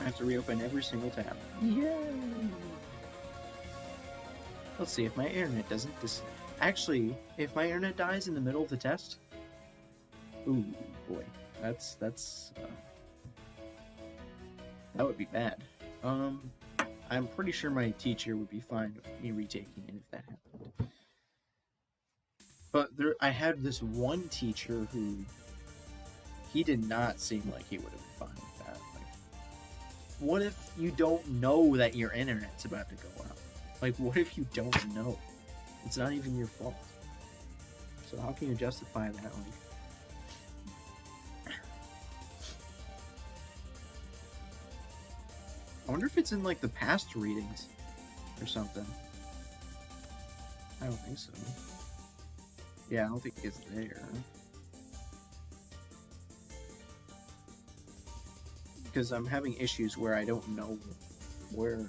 I have to reopen every single tab. Yay! Let's see if my internet doesn't Actually, if my internet dies in the middle of the test, ooh boy, that's that would be bad. I'm pretty sure my teacher would be fine with me retaking it if that happened. But I had this one teacher who he did not seem like he would have been fine with that. Like, what if you don't know that your internet's about to go out? Like, what if you don't know? It's not even your fault. So how can you justify that? Like, I wonder if it's in like the past readings or something. I don't think so. Yeah, I don't think it's there. Because I'm having issues where I don't know where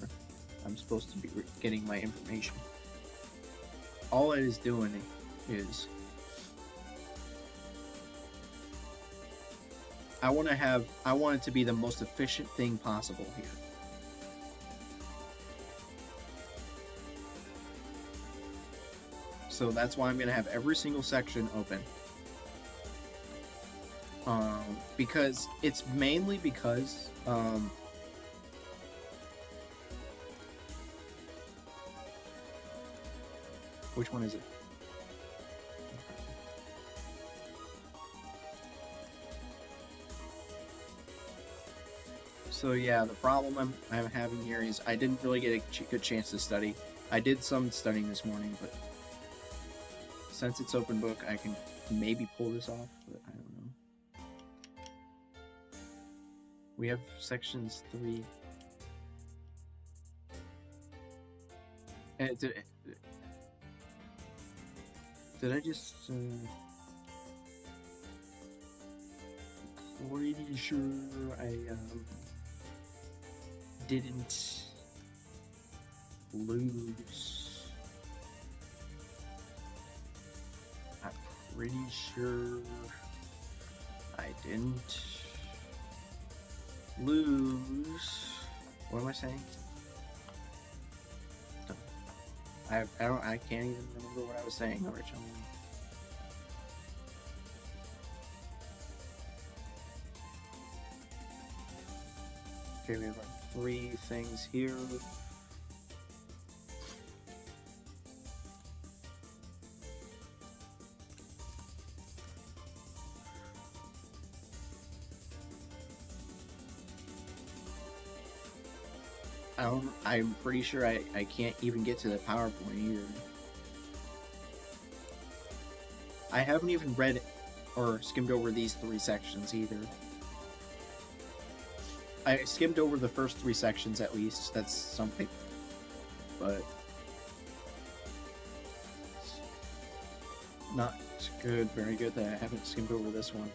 I'm supposed to be getting my information. All it is doing is I want it to be the most efficient thing possible here. So that's why I'm going to have every single section open. Because it's mainly because which one is it? So yeah, the problem I'm having here is I didn't really get a good chance to study. I did some studying this morning, but since it's open book, I can maybe pull this off, but I don't know. We have sections 3. And did I just... pretty sure I didn't lose. I'm pretty sure I didn't lose. What am I saying? I can't even remember what I was saying originally. Okay, we have our 3 things here. I'm pretty sure I can't even get to the PowerPoint either. I haven't even read or skimmed over these 3 sections either. I skimmed over the first 3 sections at least. That's something. But not good, very good that I haven't skimmed over this one.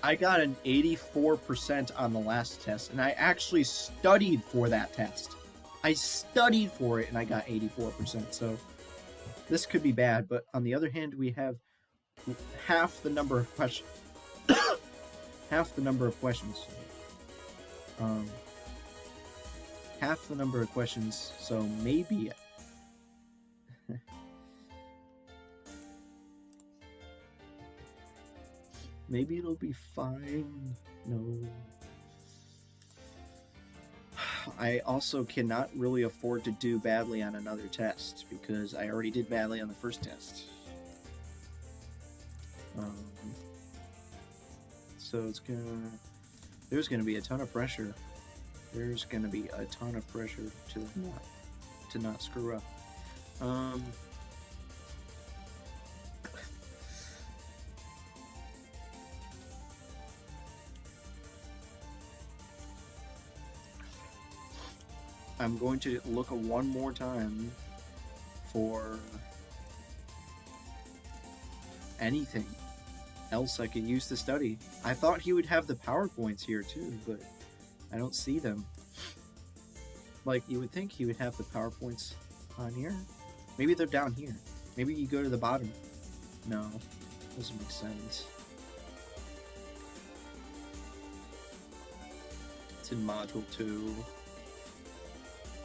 I got an 84% on the last test, and I actually studied for that test. I studied for it, and I got 84%, so this could be bad, but on the other hand, we have half the number of questions. Half the number of questions. Half the number of questions, so maybe... maybe it'll be fine. No. I also cannot really afford to do badly on another test because I already did badly on the first test. So there's gonna be a ton of pressure. There's gonna be a ton of pressure to not screw up. I'm going to look one more time for anything else I could use to study. I thought he would have the PowerPoints here too, but I don't see them. Like, you would think he would have the PowerPoints on here. Maybe they're down here. Maybe you go to the bottom. No, doesn't make sense. It's in Module 2.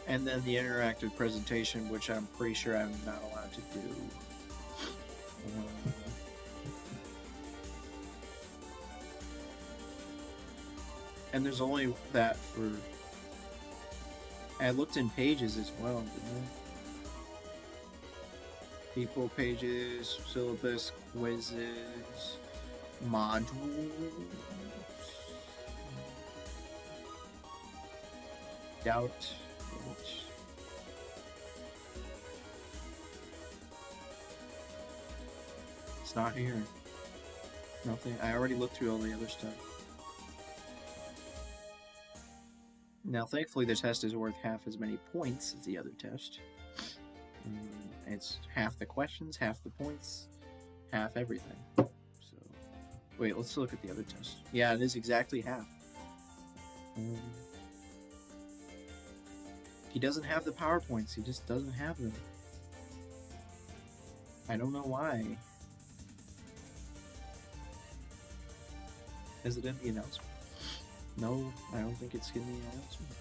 And then the interactive presentation, which I'm pretty sure I'm not allowed to do. And there's only that for... I looked in pages as well, didn't I? People pages, syllabus, quizzes, modules. Doubt. It's not here. Nothing. I already looked through all the other stuff. Now, thankfully, the test is worth half as many points as the other test. It's half the questions, half the points, half everything. So, wait, let's look at the other test. Yeah, it is exactly half. He doesn't have the PowerPoints. He just doesn't have them. I don't know why. Is it in the announcement? No, I don't think it's in the announcement.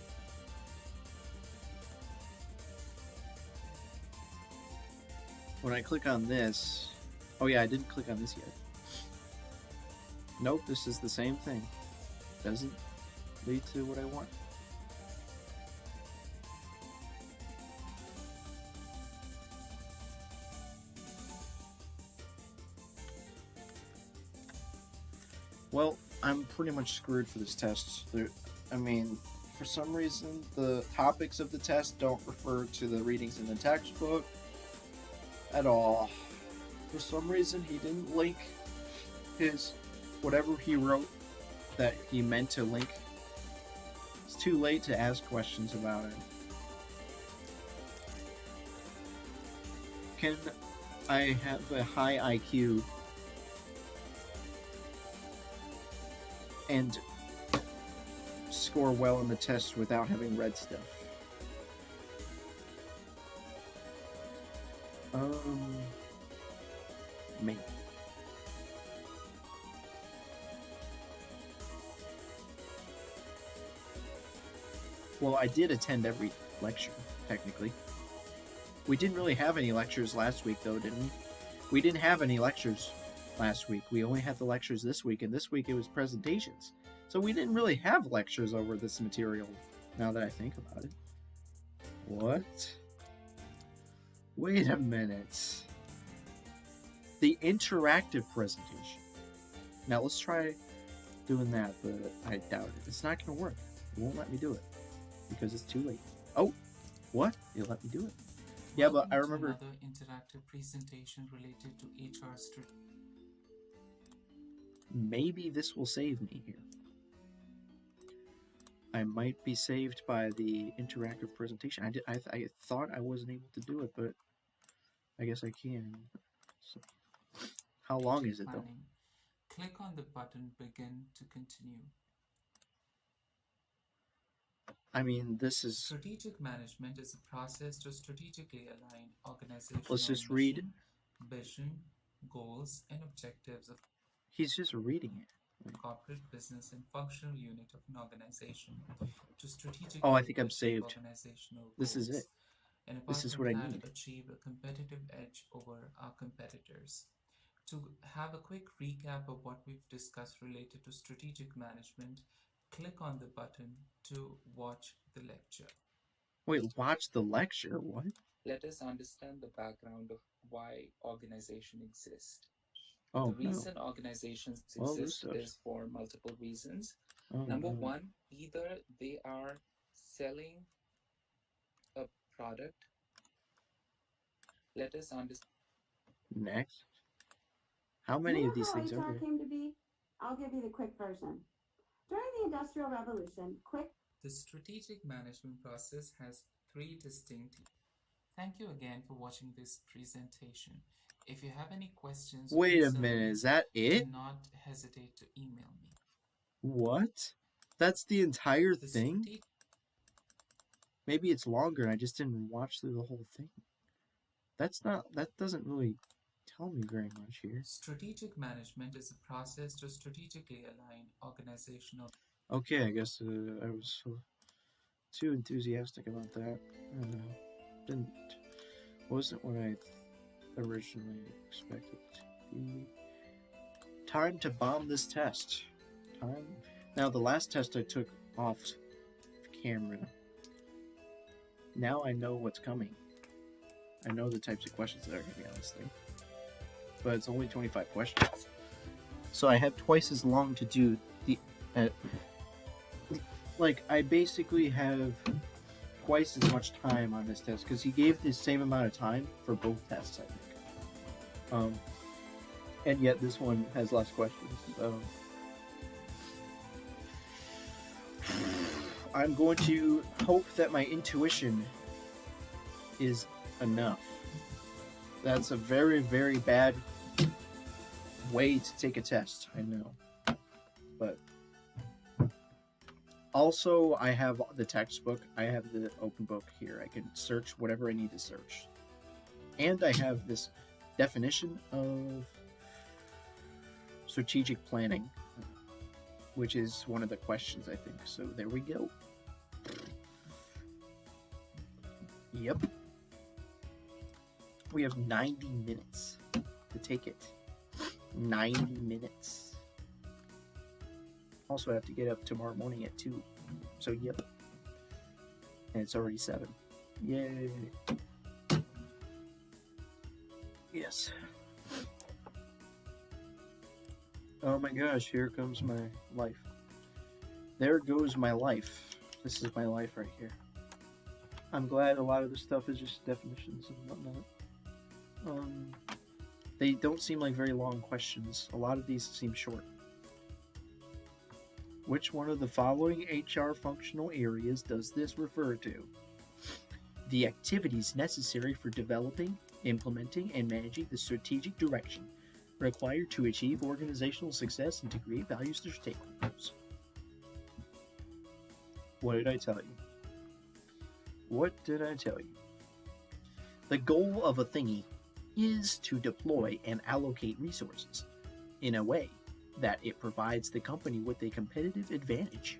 When I click on this... Oh yeah, I didn't click on this yet. Nope, this is the same thing. Doesn't lead to what I want. Well, I'm pretty much screwed for this test. I mean, for some reason, the topics of the test don't refer to the readings in the textbook at all. For some reason, he didn't link his whatever he wrote that he meant to link. It's too late to ask questions about it. Can I have a high IQ and score well in the test without having read stuff? Maybe. Well, I did attend every lecture, technically. We didn't really have any lectures last week, though, didn't we? We didn't have any lectures last week. We only had the lectures this week, and this week it was presentations. So we didn't really have lectures over this material, now that I think about it. What? Wait a minute. The interactive presentation. Now let's try doing that, but I doubt it. It's not going to work. It won't let me do it because it's too late. Oh, what? It let me do it. Yeah, but I remember another interactive presentation related to HR strategy. Maybe this will save me here. I might be saved by the interactive presentation. I thought I wasn't able to do it, but I guess I can. So, how long is it though? Click on the button Begin to continue. I mean, this is... Strategic management is a process to strategically align organizational Let's just read vision, goals, and objectives of... He's just reading it. Corporate, business, and functional unit of an organization to strategic... Oh, I think I'm saved. Organizational this goals. Is it. And this is what I need. Achieve a competitive edge over our competitors. To have a quick recap of what we've discussed related to strategic management, click on the button to watch the lecture. Wait, watch the lecture? What? Let us understand the background of why organizations exist. Oh, the reason organizations exist is for multiple reasons. Number one, either they are selling a product. Let us understand. Next. How many of these things are there? Came to be? I'll give you the quick version. During the Industrial Revolution, The strategic management process has three distinct... Thank you again for watching this presentation. If you have any questions... Wait a minute, is that it? Do not hesitate to email me. What? That's the entire thing? Maybe it's longer and I just didn't watch through the whole thing. That doesn't really tell me very much here. Strategic management is a process to strategically align organizational... Okay, I guess I was too enthusiastic about that. Didn't wasn't what I originally expected it to be. Time to bomb this test. Time. Now the last test I took off camera. Now I know what's coming. I know the types of questions that are going to be on this thing. But it's only 25 questions. So I have twice as long to do the... like, I basically have twice as much time on this test, because he gave the same amount of time for both tests, I think. And yet this one has less questions. I'm going to hope that my intuition is enough. That's a very, very bad way to take a test, I know. But also, I have the textbook. I have the open book here. I can search whatever I need to search. And I have this definition of strategic planning, which is one of the questions, I think. So there we go. Yep. We have 90 minutes to take it. 90 minutes. Also, I have to get up tomorrow morning at 2. So, yep. And it's already 7. Yay. Yes. Oh my gosh, here comes my life. There goes my life. This is my life right here. I'm glad a lot of the stuff is just definitions and whatnot. They don't seem like very long questions. A lot of these seem short. Which one of the following HR functional areas does this refer to? The activities necessary for developing, implementing, and managing the strategic direction required to achieve organizational success and to create values to stakeholders. What did I tell you? What did I tell you? The goal of a thingy is to deploy and allocate resources in a way that it provides the company with a competitive advantage.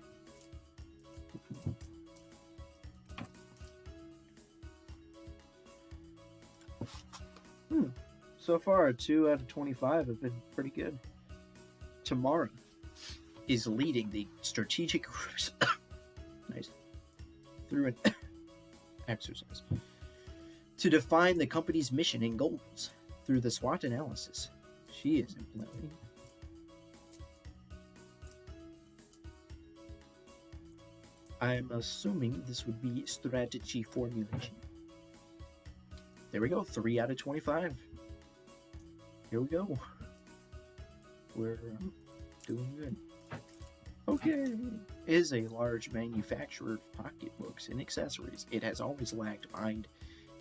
So far, 2 out of 25 have been pretty good. Tomorrow is leading the strategic groups nice through an exercise to define the company's mission and goals through the SWOT analysis she is implementing. I'm assuming this would be strategy formulation. There we go, 3 out of 25. Here we go. We're doing good. Okay. Is a large manufacturer of pocketbooks and accessories. It has always lagged behind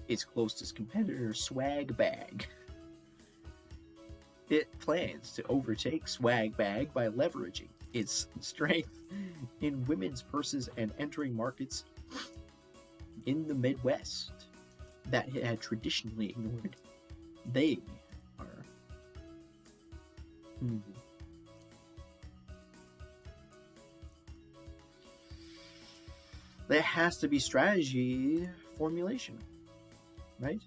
its closest competitor, Swag Bag. It plans to overtake Swag Bag by leveraging its strength in women's purses and entering markets in the Midwest that it had traditionally ignored. They are... There has to be strategy formulation, right?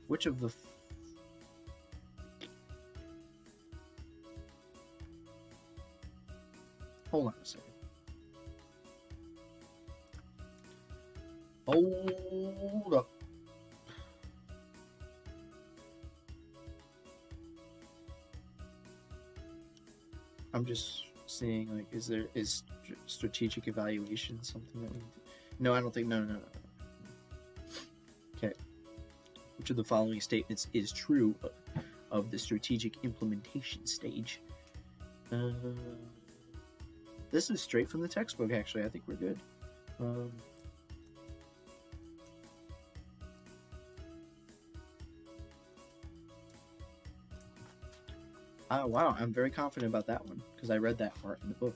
Which of the... Hold on a second. Hold up. I'm just seeing, like, is strategic evaluation something that we need to... No, I don't think... No. Okay. Which of the following statements is true of the strategic implementation stage? This is straight from the textbook, actually. I think we're good. Wow, I'm very confident about that one, because I read that part in the book.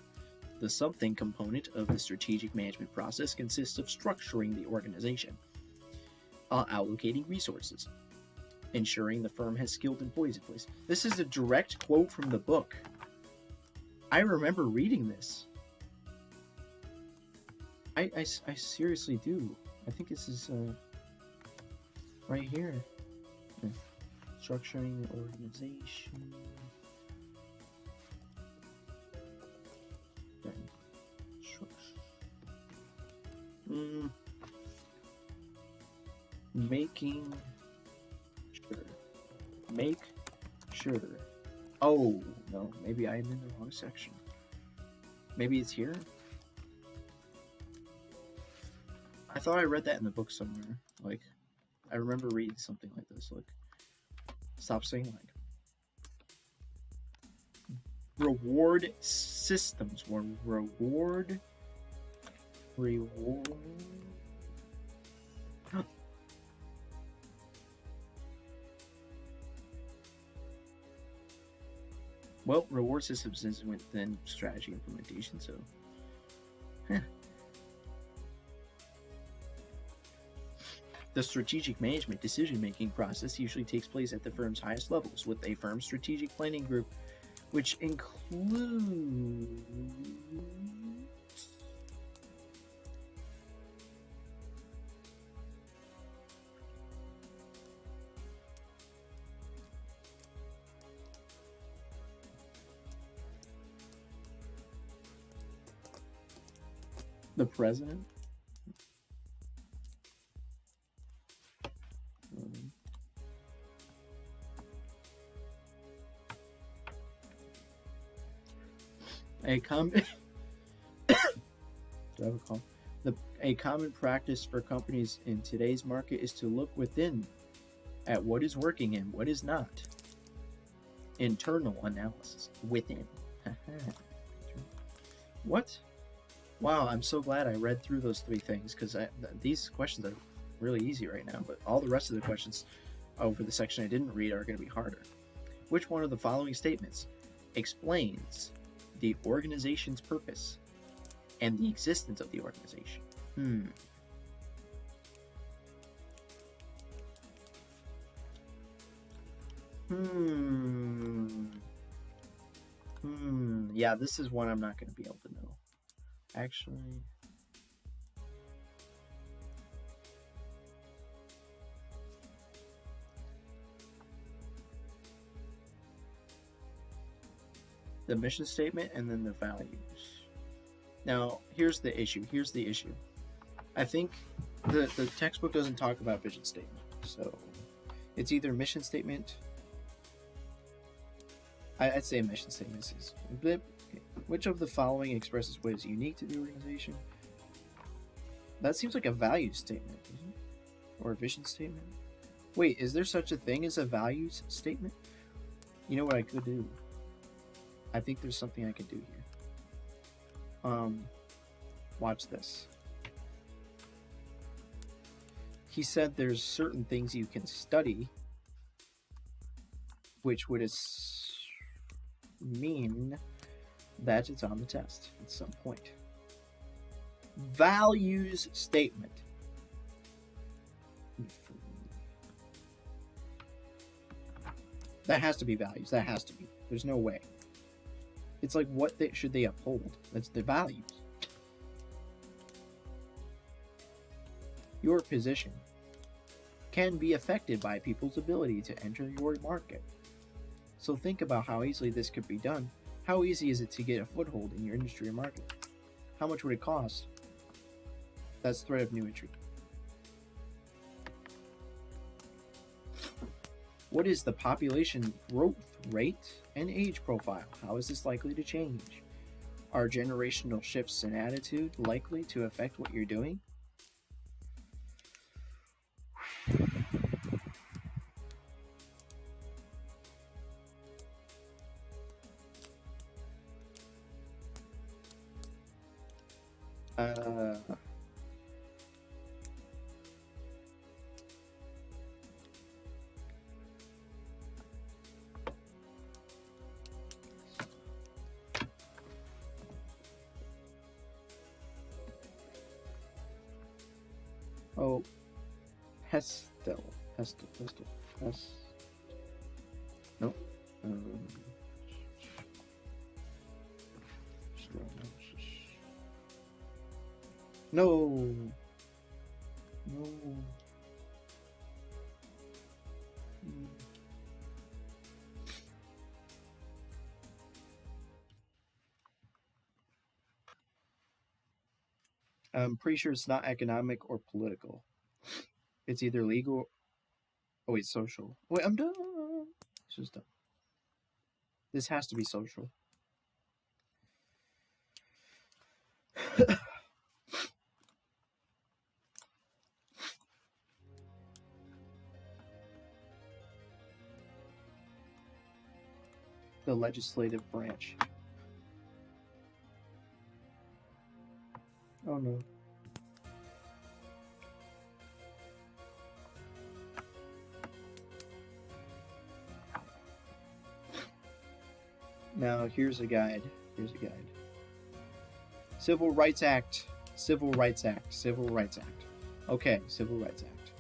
The something component of the strategic management process consists of structuring the organization, allocating resources, ensuring the firm has skilled employees in place. This is a direct quote from the book. I remember reading this. I seriously do. I think this is right here. Structuring the organization. Making sure. Make sure. Oh, no. Maybe I'm in the wrong section. Maybe it's here? I thought I read that in the book somewhere. Like, I remember reading something like this. Like, stop saying like. Reward systems. Reward. Well, reward systems is within strategy implementation, so. The strategic management decision-making process usually takes place at the firm's highest levels, with a firm's strategic planning group, which includes the president. A common a common practice for companies in today's market is to look within at what is working and what is not. Internal analysis within. What? Wow, I'm so glad I read through those three things, because these questions are really easy right now, but all the rest of the questions over the section I didn't read are going to be harder. Which one of the following statements explains the organization's purpose and the existence of the organization? Yeah, this is one I'm not going to be able to know. Actually, the mission statement and then the values. Now, here's the issue. I think the textbook doesn't talk about vision statement, so it's either mission statement. I'd say a mission statement is which of the following expresses what is unique to the organization? That seems like a value statement, doesn't it? Or a vision statement. Wait, is there such a thing as a values statement? You know what I could do? I think there's something I could do here. Watch this. He said there's certain things you can study, which would mean that it's on the test at some point. Values statement. That has to be values. That has to be. There's no way. It's like, what should they uphold? That's the values. Your position can be affected by people's ability to enter your market. So think about how easily this could be done. How easy is it to get a foothold in your industry or market? How much would it cost? That's threat of new entry. What is the population growth rate and age profile? How is this likely to change? Are generational shifts in attitude likely to affect what you're doing? Oh, pestle. Nope. No. No. I'm pretty sure it's not economic or political. It's either legal. Oh wait, social. Wait, I'm done. It's just done. This has to be social. The legislative branch. Oh no. Now here's a guide. Here's a guide. Civil Rights Act. Civil Rights Act. Civil Rights Act. Okay, Civil Rights Act.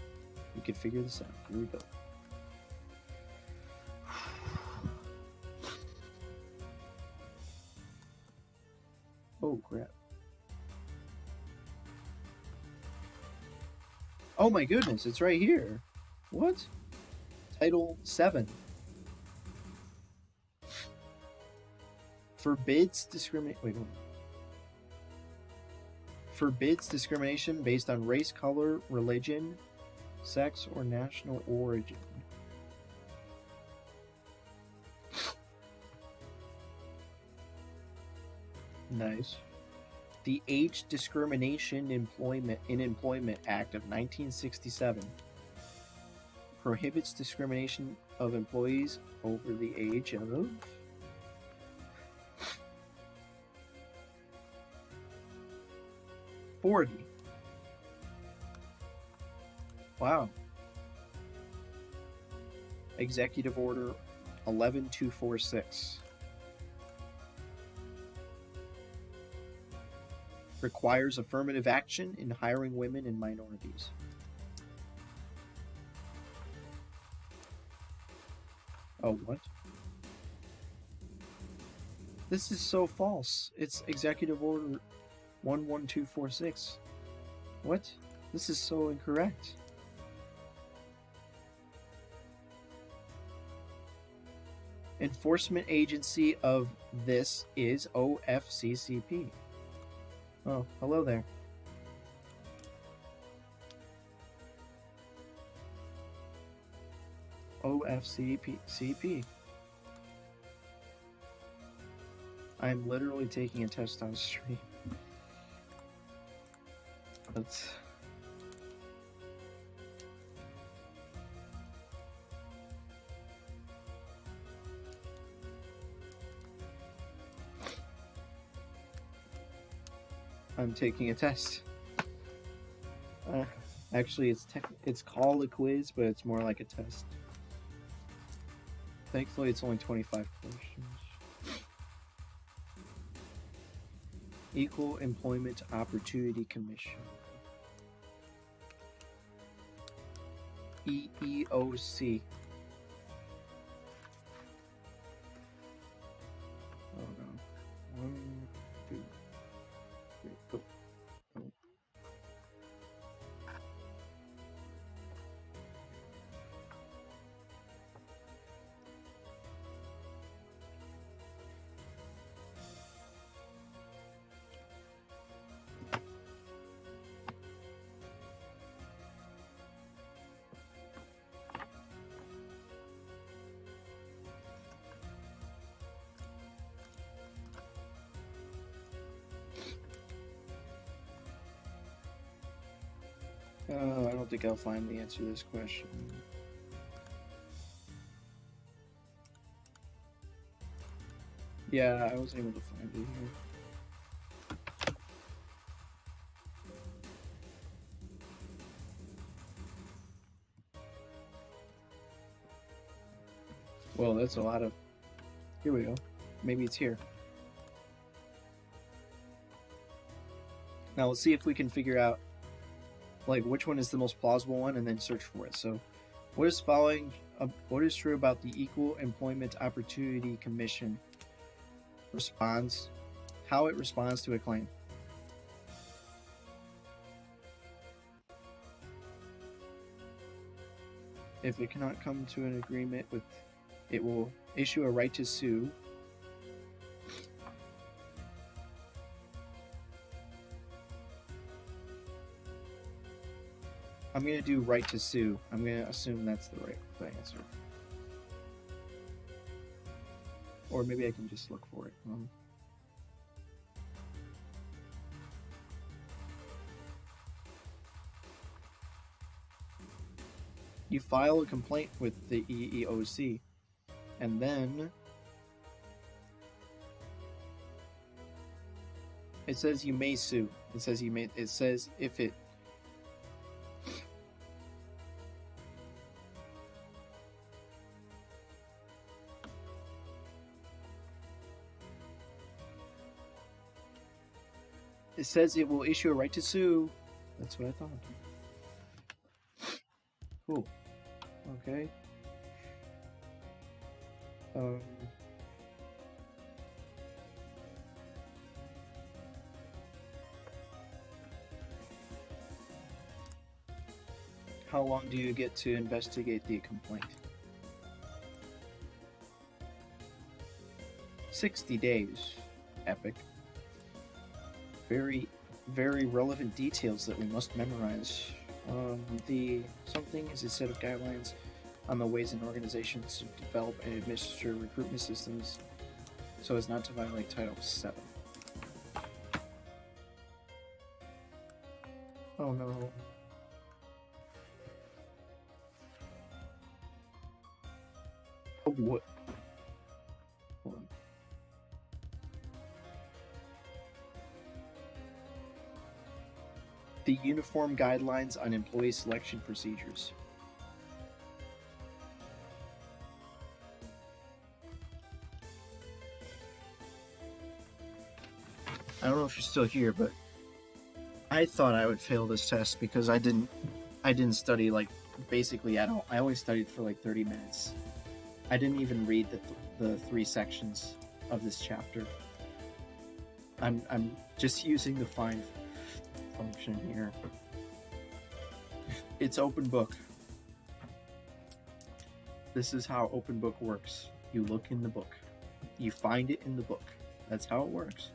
We can figure this out. Here we go. Oh crap. Oh my goodness, it's right here. What? Title 7. Forbids discrimination based on race, color, religion, sex, or national origin. Nice. The Age Discrimination in Employment Act of 1967 prohibits discrimination of employees over the age of 40. Wow. Executive Order 11246. Requires affirmative action in hiring women and minorities. Oh, what? This is so false. It's Executive Order 11246. What? This is so incorrect. Enforcement agency of this is OFCCP. Oh, hello there. OFCCP. I'm literally taking a test on stream. Let's... I'm taking a test. Actually, it's called a quiz, but it's more like a test. Thankfully, it's only 25 questions. Equal Employment Opportunity Commission. EEOC. Oh no. 1, 2, 3, go. Go. I don't think I'll find the answer to this question. Yeah, I was able to find it here. Well, that's a lot of... Here we go. Maybe it's here. Now let's see if we can figure out like which one is the most plausible one and then search for it. So what is true about the Equal Employment Opportunity Commission? Responds, how it responds to a claim. If it cannot come to an agreement with, it will issue a right to sue. I'm going to do right to sue. I'm going to assume that's the right answer. Or maybe I can just look for it. You file a complaint with the EEOC, and then it says you may sue. It says you may. It says if it. It says it will issue a right to sue. That's what I thought. Cool. Okay. How long do you get to investigate the complaint? 60 days. Epic. Very, very relevant details that we must memorize. The something is a set of guidelines on the ways in organizations to develop and administer recruitment systems so as not to violate Title VII. Oh no. Oh, what? Hold on. The Uniform Guidelines on Employee Selection Procedures. I don't know if you're still here, but I thought I would fail this test because I didn't study like basically at all. I only studied for like 30 minutes. I didn't even read the 3 sections of this chapter. I'm just using the find function here. It's open book. This is how open book works. You look in the book. You find it in the book. That's how it works.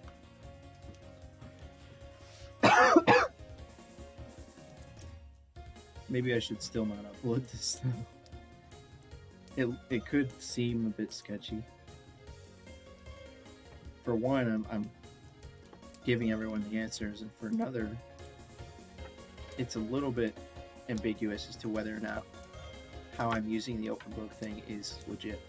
Maybe I should still not upload this though. It could seem a bit sketchy. For one, I'm giving everyone the answers, and for another, it's a little bit ambiguous as to whether or not how I'm using the open book thing is legit.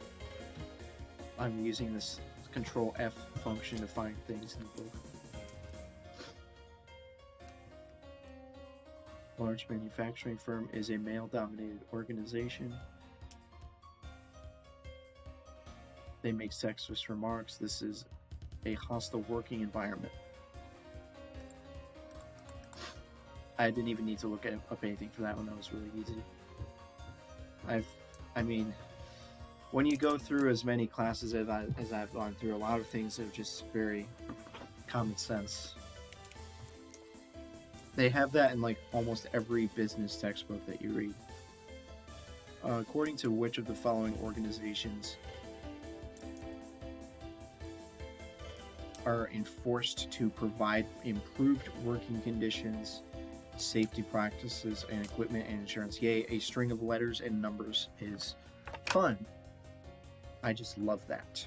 I'm using this Control F function to find things in the book. Large manufacturing firm is a male-dominated organization. They make sexist remarks. This is a hostile working environment. I didn't even need to look up anything for that one. That was really easy. I mean, when you go through as many classes as I've gone through, a lot of things are just very common sense. They have that in like almost every business textbook that you read. According to which of the following organizations are enforced to provide improved working conditions, safety practices, and equipment and insurance? Yay, a string of letters and numbers is fun. I just love that.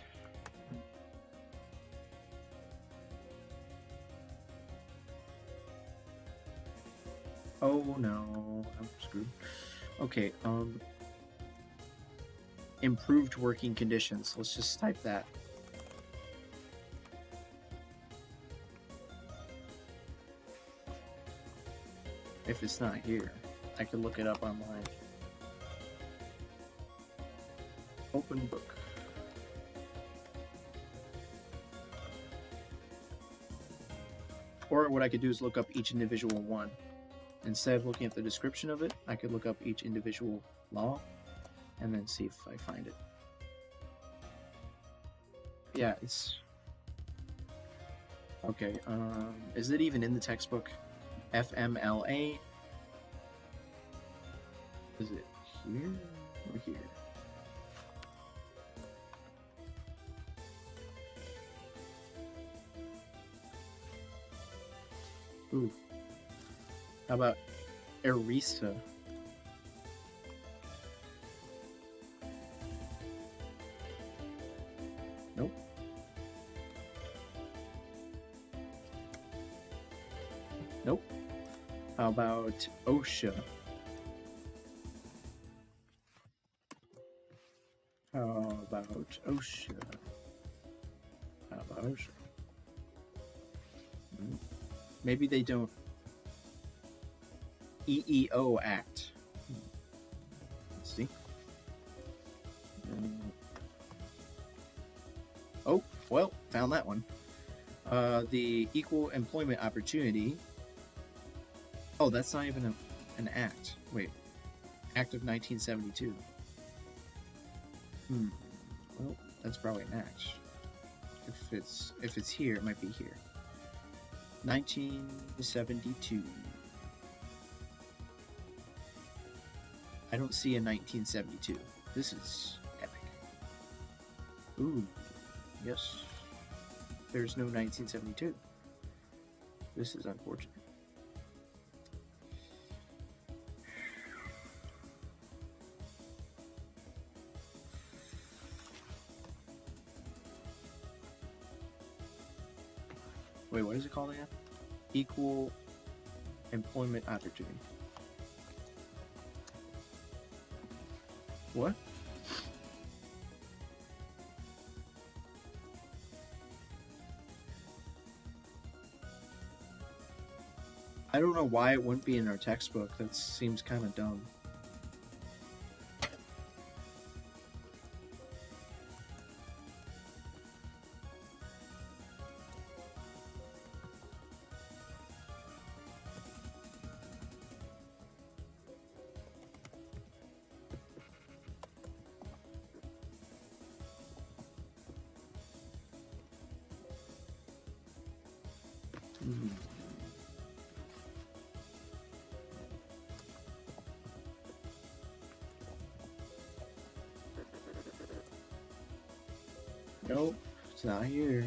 Oh no, I'm screwed. Okay, improved working conditions. Let's just type that. If it's not here, I could look it up online. Open book. Or what I could do is look up each individual one. Instead of looking at the description of it, I could look up each individual law and then see if I find it. Yeah, Okay, is it even in the textbook? FMLA? Is it here or here? Ooh. How about ERISA? Nope. Nope. How about OSHA? How about OSHA? How about OSHA? Maybe they don't. EEO Act. Let's see. Oh, well, found that one. The Equal Employment Opportunity. Oh, that's not even an act. Wait. Act of 1972. Well, that's probably an act. If it's here, it might be here. 1972. I don't see a 1972. This is epic. Ooh, yes. There's no 1972. This is unfortunate. Wait, what is it called again? Equal Employment Opportunity. What? I don't know why it wouldn't be in our textbook. That seems kind of dumb. Nope, it's not here.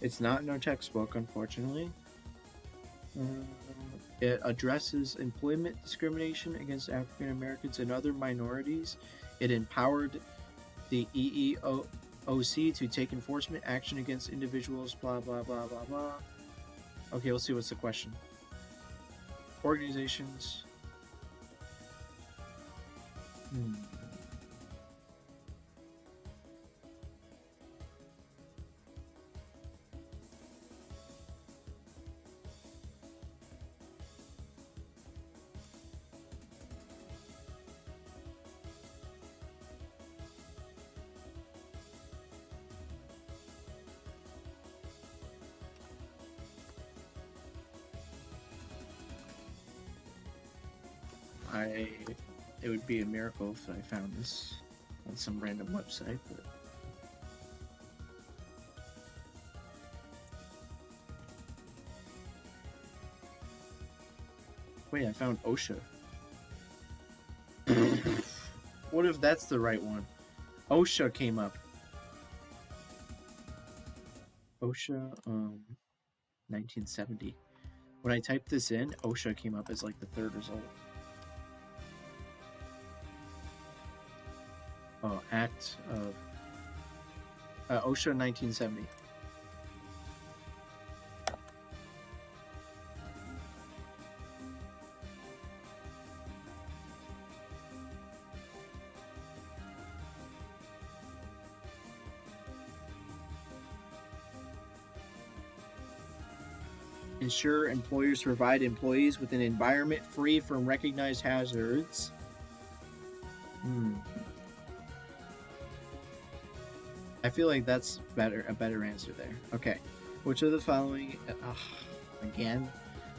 It's not in our textbook, unfortunately. It addresses employment discrimination against African Americans and other minorities. It empowered the EEOC to take enforcement action against individuals, blah, blah, blah, blah, blah. Okay, let's see what's the question. Organizations. It would be a miracle if I found this on some random website, but wait, I found OSHA. What if that's the right one? OSHA came up. OSHA 1970. When I typed this in, OSHA came up as like the third result. Oh, Act of OSHA 1970. Ensure employers provide employees with an environment free from recognized hazards. I feel like that's a better answer there. Okay. Which of the following, again,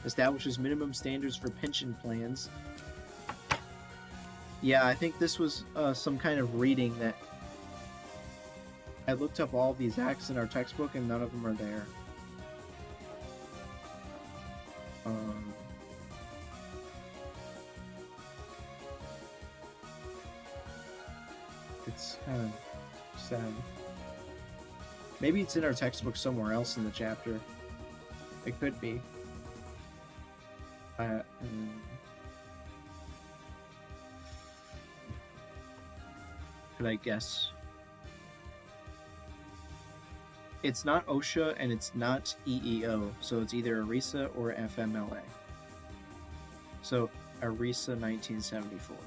establishes minimum standards for pension plans? Yeah, I think this was some kind of reading that I looked up all these acts in our textbook and none of them are there. Um, it's kind of sad. Maybe it's in our textbook somewhere else in the chapter. It could be. Could I guess? It's not OSHA and it's not EEO, so it's either ERISA or FMLA. So ERISA 1974.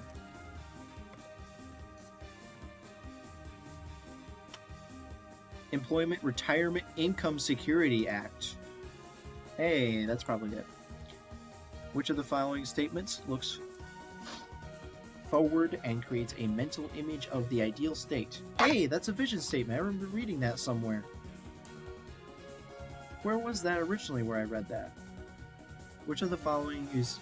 Employment Retirement Income Security Act. Hey, that's probably it. Which of the following statements looks forward and creates a mental image of the ideal state? Hey, that's a vision statement. I remember reading that somewhere. Where was that originally where I read that? Which of the following is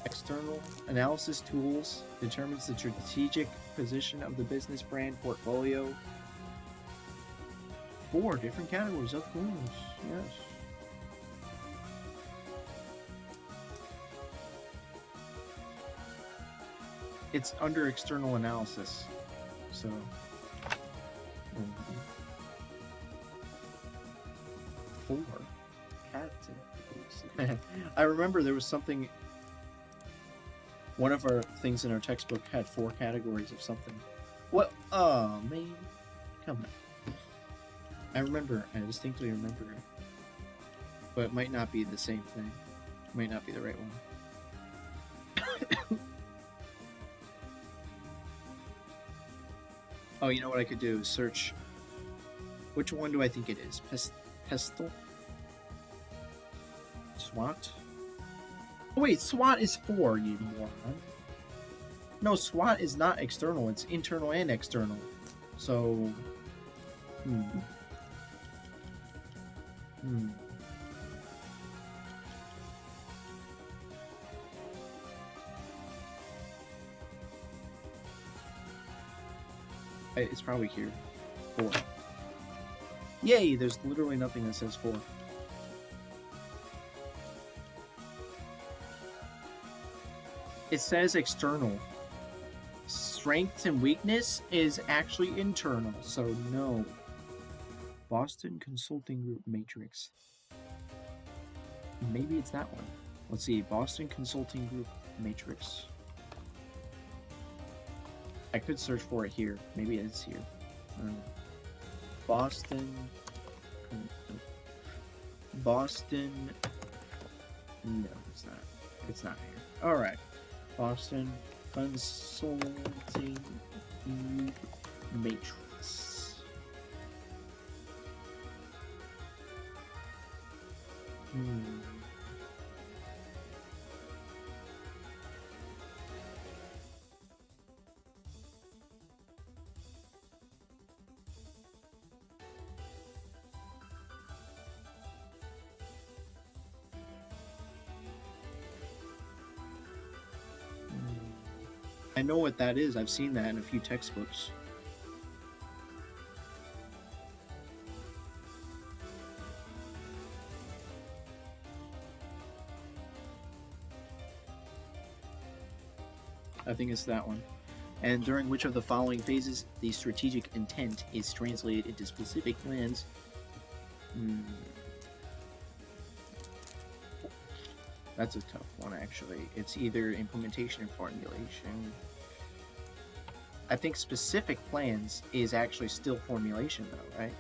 external analysis tools determines the strategic position of the business brand portfolio? 4 different categories, of course. Yes. It's under external analysis. So 4 categories. I remember there was something. One of our things in our textbook had 4 categories of something. What? Oh man, come on. I remember. I distinctly remember it, but it might not be the same thing. It might not be the right one. Oh, you know what I could do? Search. Which one do I think it is? Pestle? SWOT? Oh, wait, SWOT is 4, you moron. No, SWOT is not external. It's internal and external. So... It's probably here. 4. Yay! There's literally nothing that says 4. It says external. Strength and weakness is actually internal, so no. Boston Consulting Group Matrix. Maybe it's that one. Let's see. Boston Consulting Group Matrix. I could search for it here. Maybe it's here. Boston. No, it's not. It's not here. All right. Boston Consulting Group Matrix. I know what that is. I've seen that in a few textbooks. I think it's that one. And during which of the following phases the strategic intent is translated into specific plans? That's a tough one, actually. It's either implementation or formulation. I think specific plans is actually still formulation, though, right?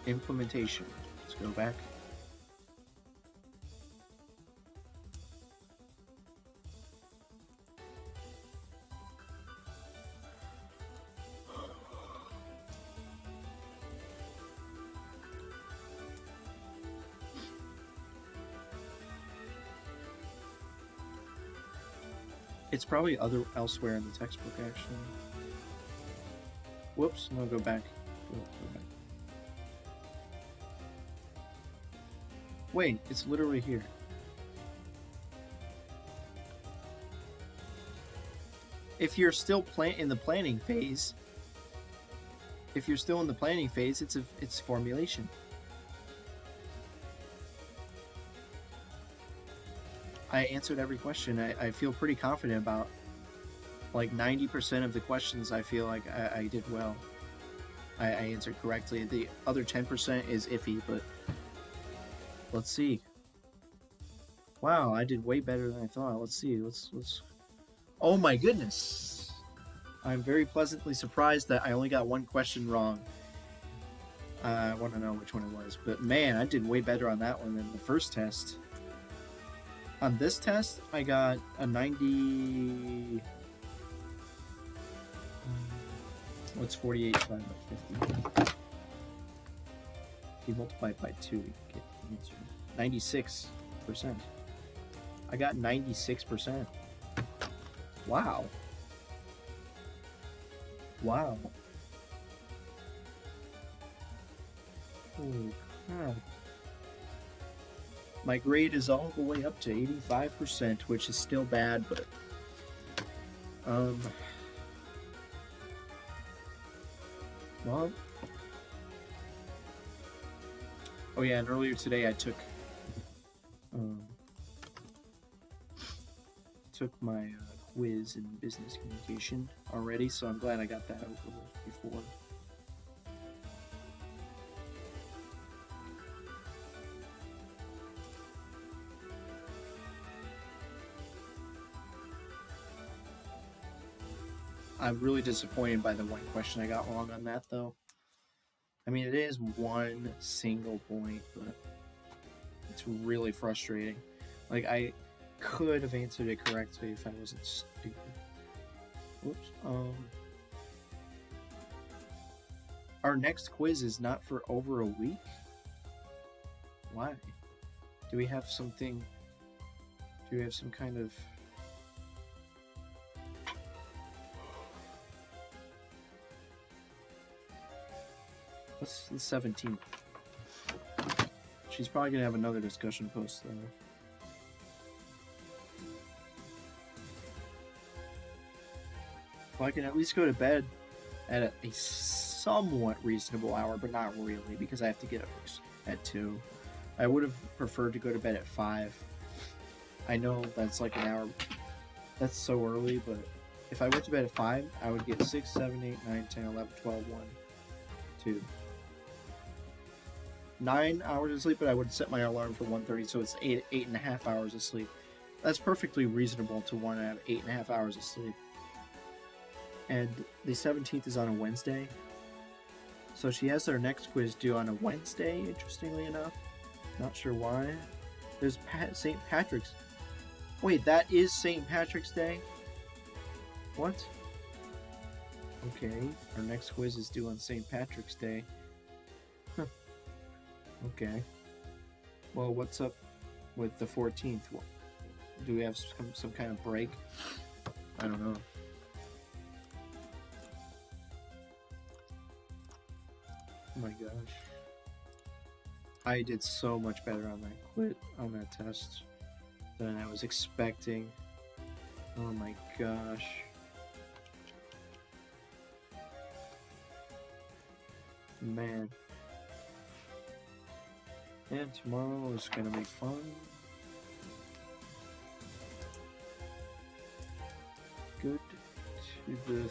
Implementation. Let's go back. It's probably elsewhere in the textbook, actually. Whoops, no, go back. Go back. Wait, it's literally here. If you're still in the planning phase, If you're still in the planning phase, it's formulation. I answered every question. I feel pretty confident about like 90% of the questions. I feel like I did well. I answered correctly. The other 10% is iffy, but let's see. Wow, I did way better than I thought. Let's see. Let's. Oh my goodness! I'm very pleasantly surprised that I only got one question wrong. I want to know which one it was, but man, I did way better on that one than the first test. On this test, I got a 90. What's 48 divided by 50? If you multiply it by 2, you get the answer. 96%. I got 96%. Wow. Wow. Holy crap. My grade is all the way up to 85%, which is still bad, but well, oh yeah, and earlier today I took my quiz in business communication already, so I'm glad I got that over with before. I'm really disappointed by the one question I got wrong on that, though. I mean, it is one single point, but it's really frustrating. Like, I could have answered it correctly if I wasn't stupid. Whoops. Our next quiz is not for over a week? Why? Do we have something... Do we have some kind of... What's the 17th? She's probably gonna have another discussion post though. Well, I can at least go to bed at a somewhat reasonable hour, but not really, because I have to get up at 2. I would have preferred to go to bed at 5. I know that's like an hour. That's so early, but if I went to bed at 5, I would get 6, 7, 8, 9, 10, 11, 12, 1, 2. 9 hours of sleep, but I would set my alarm for 1:30, so it's 8.5 hours of sleep. That's perfectly reasonable to want to have 8.5 hours of sleep. And the 17th is on a Wednesday, so she has their next quiz due on a Wednesday, interestingly enough. Not sure why. There's St. Patrick's. Wait, that is St. Patrick's Day? What? Okay, our next quiz is due on St. Patrick's Day. Huh. Okay. Well, what's up with the 14th? Do we have some kind of break? I don't know. Oh my gosh. I did so much better on that test than I was expecting. Oh my gosh. Man. And tomorrow is gonna be fun. Good to the